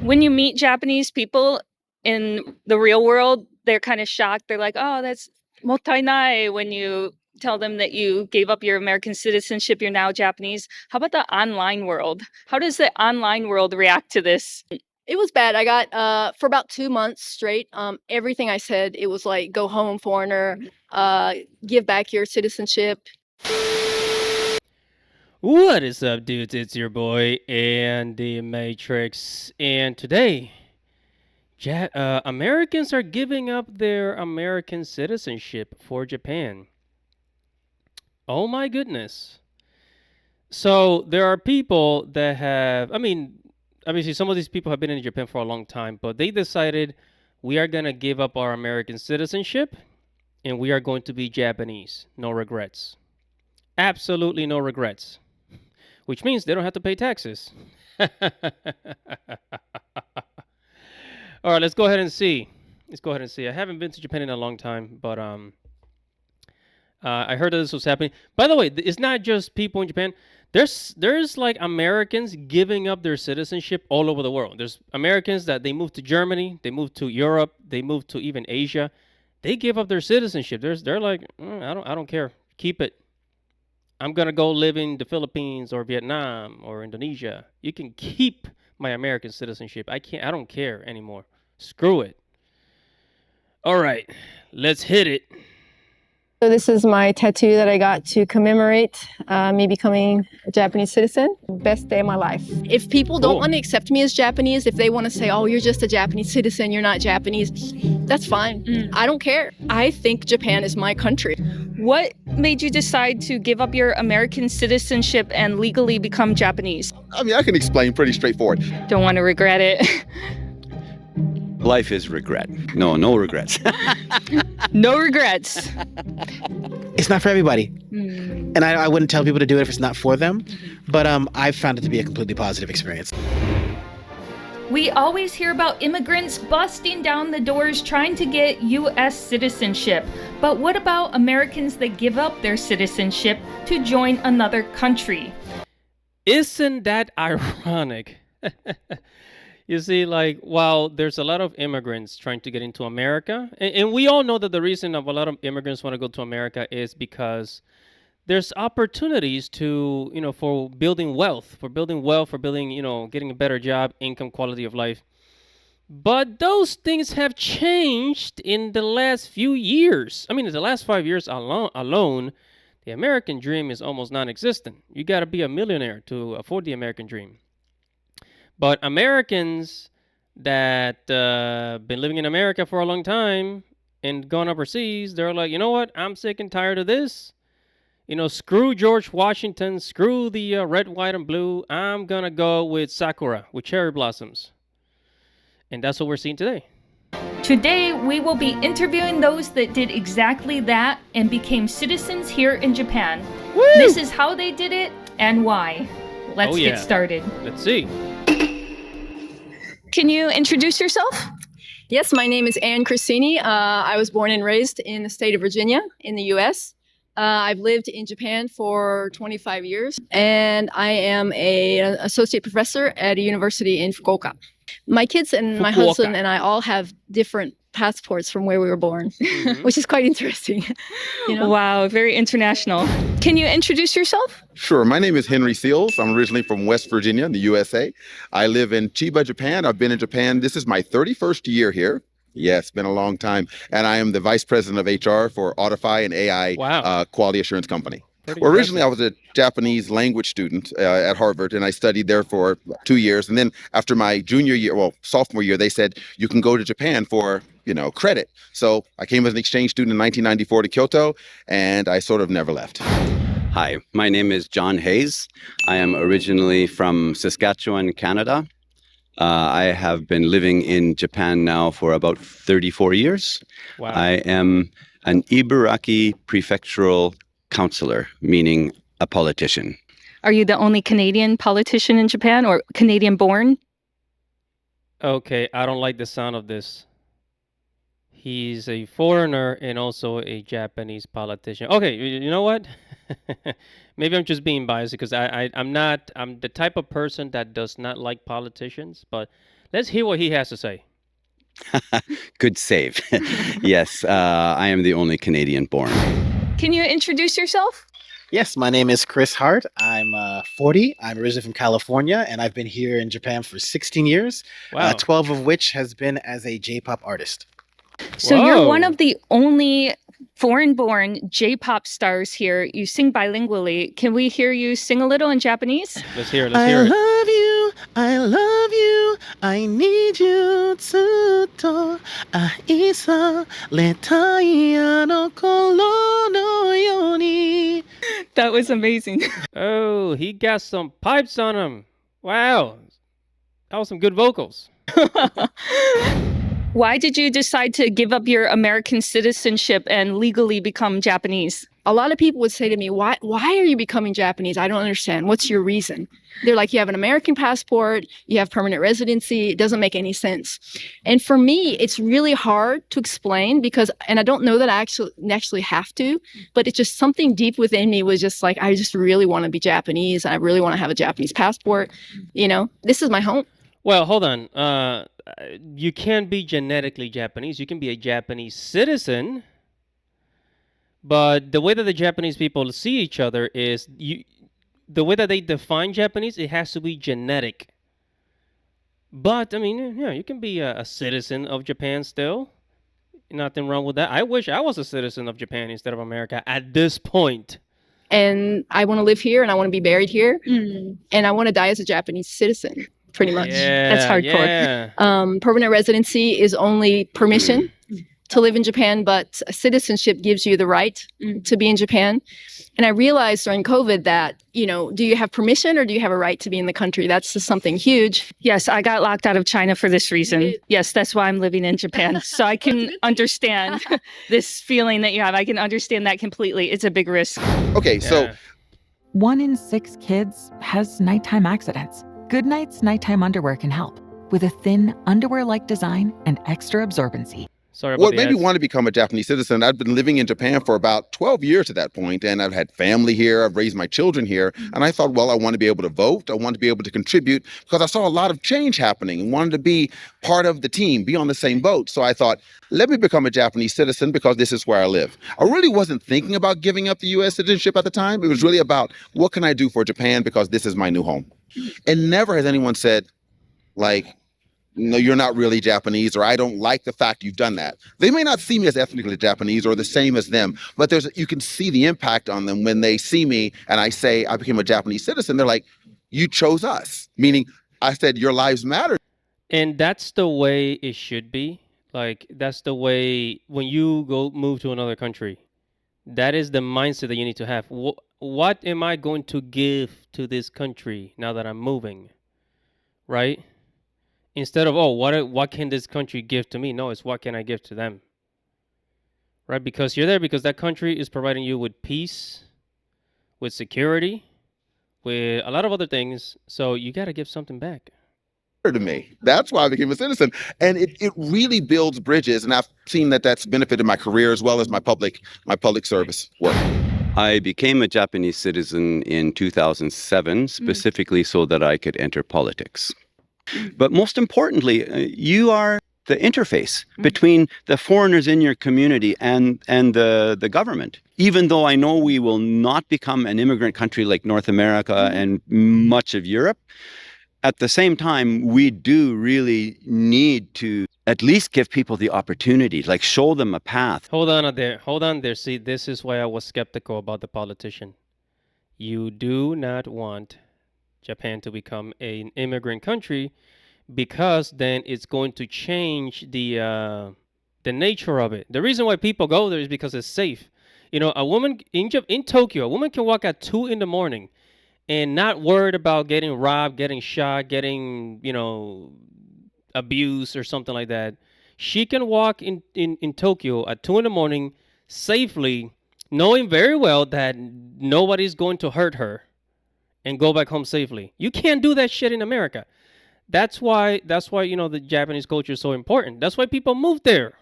When you meet Japanese people in the real world, they're kind of shocked. They're like, "Oh, that's mottainai," when you tell them that you gave up your American citizenship, you're now Japanese. How about the online world? How does the online world react to this? It was bad. I got for about 2 months straight. Everything I said, it was like, "Go home, foreigner. Uh, give back your citizenship." What is up, dudes? It's your boy Andy Matrix, and today, Americans are giving up their American citizenship for Japan. Oh my goodness! So there are people that have, obviously, some of these people have been in Japan for a long time, but they decided we are gonna give up our American citizenship, and we are going to be Japanese. No regrets. Absolutely no regrets. Which means they don't have to pay taxes. All right, let's go ahead and see. I haven't been to Japan in a long time, but I heard that this was happening. By the way, it's not just people in Japan. There's like Americans giving up their citizenship all over the world. There's Americans that they moved to Germany, they moved to Europe, they moved to even Asia. They give up their citizenship. They're like, I don't care. Keep it. I'm gonna go live in the Philippines or Vietnam or Indonesia. You can keep my American citizenship. I don't care anymore. Screw it. All right, let's hit it. So this is my tattoo that I got to commemorate me becoming a Japanese citizen. Best day of my life. If people don't Cool. want to accept me as Japanese, if they want to say, "Oh, you're just a Japanese citizen, you're not Japanese," that's fine. I don't care. I think Japan is my country. What made you decide to give up your American citizenship and legally become Japanese? I mean, I can explain pretty straightforward. Don't want to regret it. Life is regret. No regrets. No regrets. It's not for everybody. And I wouldn't tell people to do it if it's not for them. But I've found it to be a completely positive experience. We always hear about immigrants busting down the doors trying to get U.S. citizenship. But what about Americans that give up their citizenship to join another country? Isn't that ironic? You see, like, while there's a lot of immigrants trying to get into America, and we all know that the reason of a lot of immigrants want to go to America is because there's opportunities to, for building wealth, for building, getting a better job, income, quality of life. But those things have changed in the last few years. I mean, in the last 5 years alone, the American dream is almost non-existent. You got to be a millionaire to afford the American dream. But Americans that been living in America for a long time and gone overseas, they're like, you know what? I'm sick and tired of this. Screw George Washington, screw the red, white, and blue. I'm going to go with Sakura, with cherry blossoms. And that's what we're seeing today. Today, we will be interviewing those that did exactly that and became citizens here in Japan. Woo! This is how they did it and why. Let's yeah. get started. Let's see. Can you introduce yourself? Yes, my name is Ann Cristini. I was born and raised in the state of Virginia in the U.S. I've lived in Japan for 25 years, and I am an associate professor at a university in Fukuoka. My kids and my Fukuoka. husband and I all have different passports from where we were born, which is quite interesting. Wow, very international. Can you introduce yourself? Sure. My name is Henry Seals. I'm originally from West Virginia, in the USA. I live in Chiba, Japan. I've been in Japan. This is my 31st year here. Yes, it's been a long time. And I am the vice president of HR for Autify, an AI Wow. quality assurance company. Pretty Well, originally, I impressive. was a Japanese language student at Harvard, and I studied there for 2 years. And then after my sophomore year, they said, you can go to Japan for, credit. So I came as an exchange student in 1994 to Kyoto, and I sort of never left. Hi, my name is John Hayes. I am originally from Saskatchewan, Canada. I have been living in Japan now for about 34 years. Wow. I am an Ibaraki prefectural councillor, meaning a politician. Are you the only Canadian politician in Japan or Canadian born? Okay, I don't like the sound of this. He's a foreigner and also a Japanese politician. Okay, you know what? Maybe I'm just being biased because I'm the type of person that does not like politicians, but Let's hear what he has to say. Good save. Yes, I am the only Canadian born. Can you introduce yourself? Yes, my name is Chris Hart. I'm 40. I'm originally from California, and I've been here in Japan for 16 years, Wow. 12 of which has been as a J-pop artist. So you're one Whoa. of the only foreign-born J-pop stars here. You sing bilingually. Can we hear you sing a little in Japanese? Let's hear it. Let's hear it. love you, I love you, I need you, ずっと愛されたいあの頃のように。 That was amazing. Oh, he got some pipes on him. Wow. That was some good vocals. Why did you decide to give up your American citizenship and legally become Japanese? A lot of people would say to me, why are you becoming Japanese? I don't understand. What's your reason? They're like, you have an American passport, you have permanent residency. It doesn't make any sense. And for me, it's really hard to explain because, and I don't know that I actually have to, but it's just something deep within me was just like, I just really want to be Japanese. I really want to have a Japanese passport. You know, this is my home. Well, hold on. You can't be genetically Japanese. You can be a Japanese citizen. But the way that the Japanese people see each other is the way that they define Japanese, it has to be genetic. But, I mean, yeah, you can be a citizen of Japan still. Nothing wrong with that. I wish I was a citizen of Japan instead of America at this point. And I want to live here and I want to be buried here. And I want to die as a Japanese citizen, pretty much. Yeah, That's hardcore. Yeah. Permanent residency is only permission to live in Japan, but citizenship gives you the right to be in Japan. And I realized during COVID that, you know, do you have permission or do you have a right to be in the country? That's just something huge. Yes, I got locked out of China for this reason. did? Yes, that's why I'm living in Japan. So I can understand this feeling that you have. I can understand that completely. It's a big risk. Okay, so Yeah. 1 in 6 kids has nighttime accidents. Goodnight's nighttime underwear can help with a thin, underwear-like design and extra absorbency. Sorry about what the made me ads. want to become a Japanese citizen, I'd been living in Japan for about 12 years at that point, and I've had family here, I've raised my children here, and I thought, well, I want to be able to vote, I want to be able to contribute, because I saw a lot of change happening and wanted to be part of the team, be on the same boat. So I thought, let me become a Japanese citizen because this is where I live. I really wasn't thinking about giving up the U.S. citizenship at the time. It was really about, what can I do for Japan because this is my new home? And never has anyone said, like, no, you're not really Japanese, or I don't like the fact you've done that. They may not see me as ethnically Japanese or the same as them, but you can see the impact on them when they see me and I say I became a Japanese citizen. They're like, you chose us, meaning I said your lives matter. And that's the way it should be. Like, that's the way when you go move to another country, that is the mindset that you need to have. What am I going to give to this country now that I'm moving? Right? Instead of, oh, what can this country give to me? No, it's what can I give to them? Right? Because you're there because that country is providing you with peace, with security, with a lot of other things. So you got to give something back. To me. That's why I became a citizen. And it really builds bridges. And I've seen that that's benefited my career as well as my public service work. I became a Japanese citizen in 2007, specifically so that I could enter politics. But most importantly, you are the interface between the foreigners in your community and the government. Even though I know we will not become an immigrant country like North America and much of Europe, at the same time, we do really need to at least give people the opportunity, like show them a path. Hold on there. See, this is why I was skeptical about the politician. You do not want Japan to become an immigrant country because then it's going to change the nature of it. The reason why people go there is because it's safe. You know, a woman in Tokyo, a woman can walk at 2 a.m. and not worried about getting robbed, getting shot, getting, abused or something like that. She can walk in Tokyo at 2 a.m. safely, knowing very well that nobody's going to hurt her and go back home safely. You can't do that shit in America. That's why the Japanese culture is so important. That's why people move there.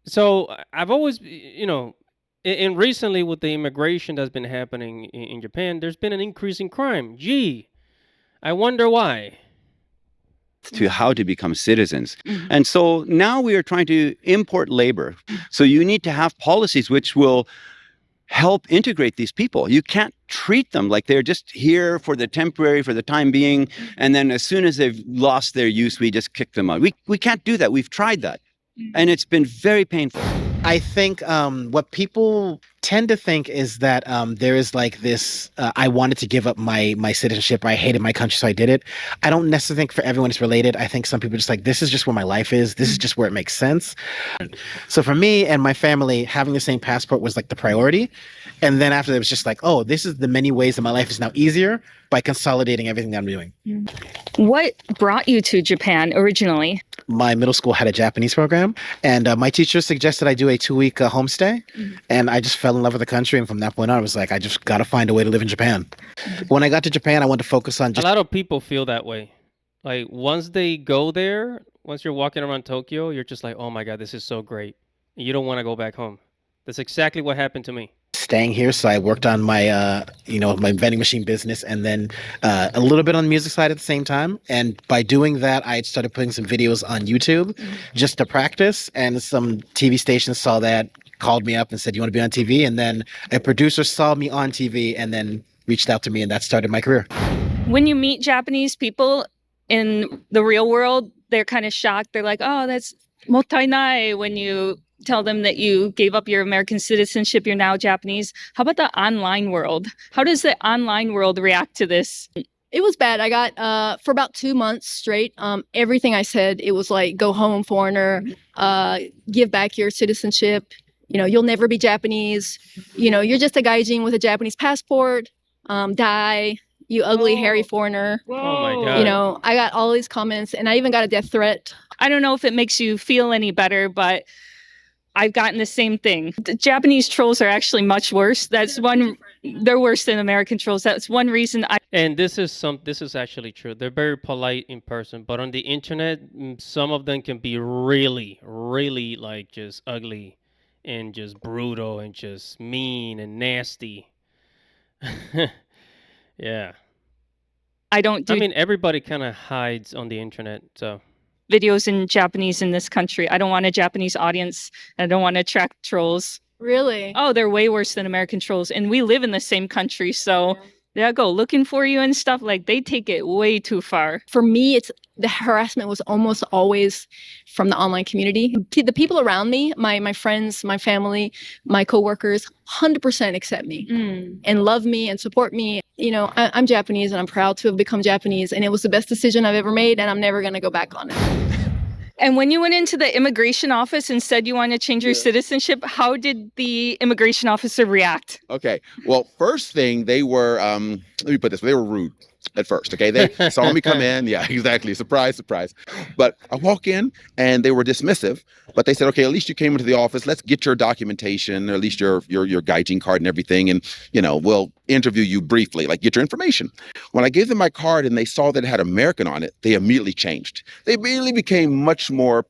So I've always, and recently with the immigration that's been happening in Japan, there's been an increase in crime. Gee, I wonder why. to how to become citizens. And so now we are trying to import labor. So you need to have policies which will help integrate these people. You can't treat them like they're just here for the temporary, for the time being, and then as soon as they've lost their use, we just kick them out. We can't do that. We've tried that, and it's been very painful. I think what people tend to think is that there is like this, I wanted to give up my citizenship, or I hated my country, so I did it. I don't necessarily think for everyone it's related. I think some people are just like, this is just where my life is. This is just where it makes sense. So for me and my family, having the same passport was like the priority. And then after that, it was just like, oh, this is the many ways that my life is now easier by consolidating everything that I'm doing. What brought you to Japan originally? My middle school had a Japanese program, and my teacher suggested I do a 2-week homestay, and I just fell in love with the country. And from that point on, I was like, I just got to find a way to live in Japan. When I got to Japan, I wanted to focus on A just lot of people feel that way. Like once they go there, once you're walking around Tokyo, you're just like, oh my God, this is so great. And you don't want to go back home. That's exactly what happened to me. staying here. So I worked on my, my vending machine business, and then a little bit on the music side at the same time. And by doing that, I started putting some videos on YouTube just to practice. And some TV stations saw that, called me up and said, "You want to be on TV?" And then a producer saw me on TV and then reached out to me, and that started my career. When you meet Japanese people in the real world, they're kind of shocked. They're like, "Oh, that's mottainai," when you tell them that you gave up your American citizenship, you're now Japanese. How about the online world? How does the online world react to this? It was bad. I got for about 2 months straight. Everything I said, it was like, "Go home, foreigner. Give back your citizenship. You'll never be Japanese. You're just a gaijin with a Japanese passport. Die, you ugly, hairy foreigner." Oh my God. I got all these comments, and I even got a death threat. I don't know if it makes you feel any better, but I've gotten the same thing. The Japanese trolls are actually much worse. They're worse than American trolls. That's one reason And this is actually true. They're very polite in person, but on the internet, some of them can be really, really like just ugly and just brutal and just mean and nasty. Yeah. I don't do I mean, everybody kind of hides on the internet, so. videos in Japanese in this country. I don't want a Japanese audience. I don't want to attract trolls. Really? Oh, they're way worse than American trolls. And we live in the same country, so they'll go looking for you and stuff. Like, they take it way too far. For me, the harassment was almost always from the online community. The people around me, my friends, my family, my coworkers, 100% accept me and love me and support me. I'm Japanese, and I'm proud to have become Japanese, and it was the best decision I've ever made, and I'm never going to go back on it. And when you went into the immigration office and said you wanted to change your citizenship, how did the immigration officer react? Okay. Well, first thing, they were, let me put this, they were rude at first. Okay. They saw me come in. Yeah, exactly. Surprise, surprise. But I walk in and they were dismissive, but they said, okay, at least you came into the office. Let's get your documentation, or at least your gaijin card and everything. And, we'll interview you briefly, like get your information. When I gave them my card and they saw that it had American on it, they immediately changed. They immediately became much more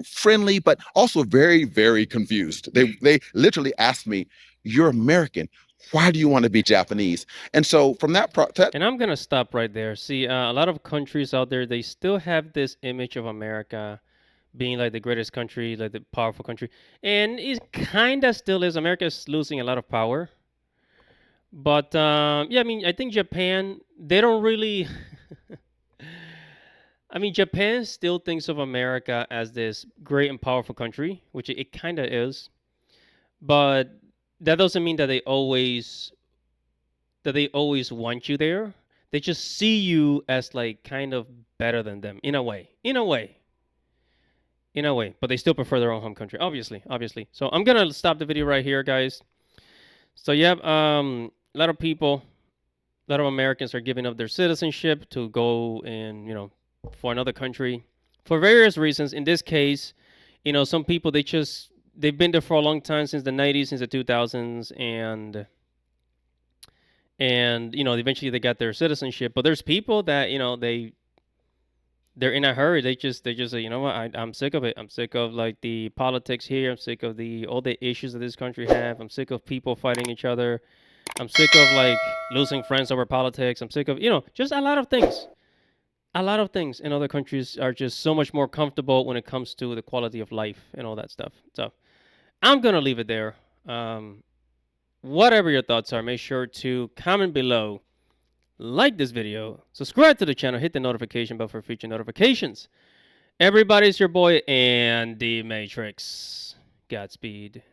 friendly, but also very, very confused. They literally asked me, "You're American. Why do you want to be Japanese?" And so from that And I'm gonna stop right there. See, a lot of countries out there, they still have this image of America being like the greatest country, like the powerful country, and it kind of still is. America is losing a lot of power. But yeah, I mean, I think Japan, they don't really. I mean, Japan still thinks of America as this great and powerful country, which it kind of is. But that doesn't mean that they always want you there. They just see you as like kind of better than them in a way. But they still prefer their own home country, obviously. So I'm gonna stop the video right here, guys. So yeah, a lot of people, a lot of Americans are giving up their citizenship to go and for another country for various reasons. In this case, some people they've been there for a long time, since the 90s, since the 2000s, and eventually they got their citizenship. But there's people that they're in a hurry. They just say, "You know what, I'm sick of it. I'm sick of like the politics here. I'm sick of all the issues that this country have. I'm sick of people fighting each other. I'm sick of like losing friends over politics. I'm sick of just a lot of things." a lot of things in other countries are just so much more comfortable when it comes to the quality of life and all that stuff. So I'm going to leave it there. Whatever your thoughts are, make sure to comment below, like this video, subscribe to the channel, hit the notification bell for future notifications. Everybody's your boy, Andy Matrix. Godspeed.